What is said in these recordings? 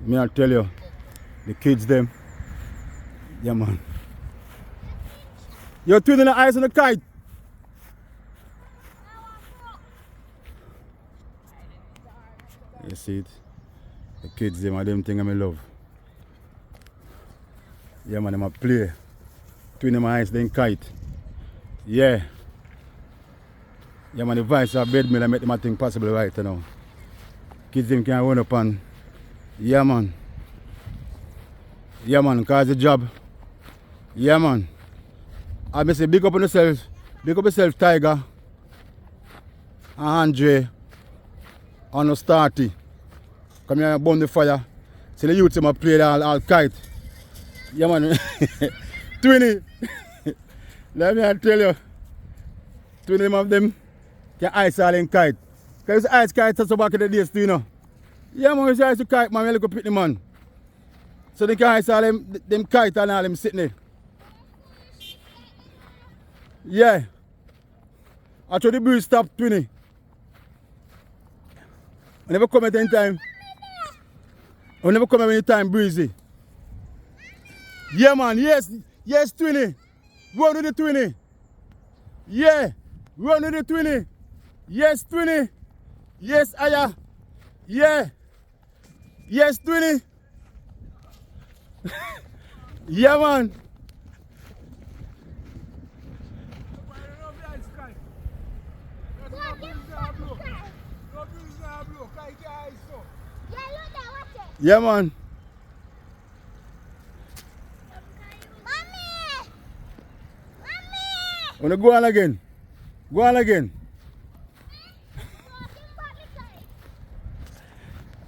Me I tell you, the kids them. Yeah man. You're twinning the eyes on the kite. You see it? The kids them are them thing I love. Yeah man, them a play. Twinning my eyes then kite. Yeah. Yeah man, the vice of bed mill I make them a thing possible right now. Kids them can run up and yeah man. Yeah man, cause the job. Yeah man. I say big up on yourself. Big up yourself, Tiger. And Andre. And no Starty. Come here and burn the fire. See the youth them a play all kite. Yeah man. Twinny. Let me tell you. Twinny them of them can ice all in kite. Because ice kite that's back in the days too, you know. Yeah man, we ice to kite man, we look up at the man. So they can ice all them kite and all them sitting there. Yeah. After the breeze stop, Twinny. I never come at any time. I never come at any time breezy. Yeah man, yes, yes Twinny. Run with the Twinny. Yeah, run with the Twinny. Yes Twinny. Yes Iyah. Yeah. Yes Twinny. Yeah man. Yeah man. Mommy! Wanna go on again? Go on again.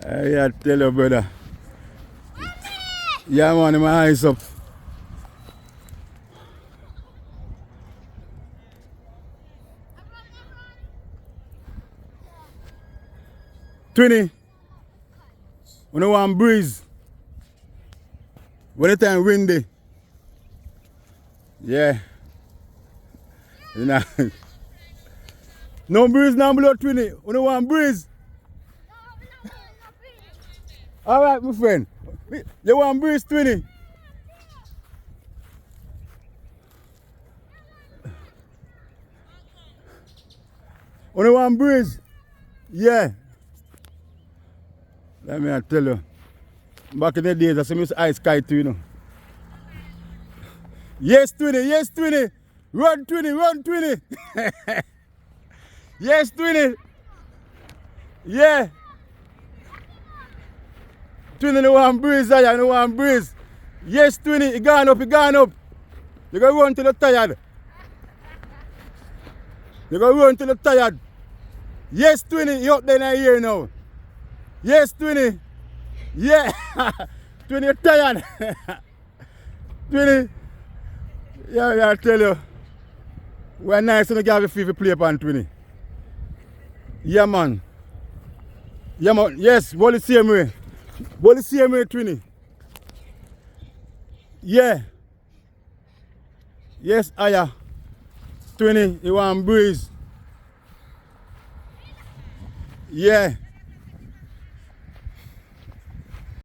I tell you brother. Mommy! Yeah man, my eyes up. Twinny. When you want breeze. When the time windy. Yeah. You know. No breeze now below Twinny. When you want breeze. Alright my friend. You want breeze Twinny? When you want breeze? Yeah. Let me tell you. Back in the days, I see me ice kite too, you know. Yes, Twinny, yes, Twinny. Run, Twinny, run, Twinny. Yes, Twinny. Yeah. Twinny, no one breeze, Iyah, no one breeze. Yes, Twinny, he gone up, he gone up. You gotta run till you're tired. You gotta run till you're tired. Yes, Twinny, you up there in here now. Yes, Twinny. Yeah. Twinny, you're tired. Twinny. Yeah, I tell you. We're nice when you have a free to play upon Twinny. Yeah, man. Yeah, man. Yes, what the same way. What the same way, Twinny. Yeah. Yes, Iyah. Twinny, you want breeze. Yeah.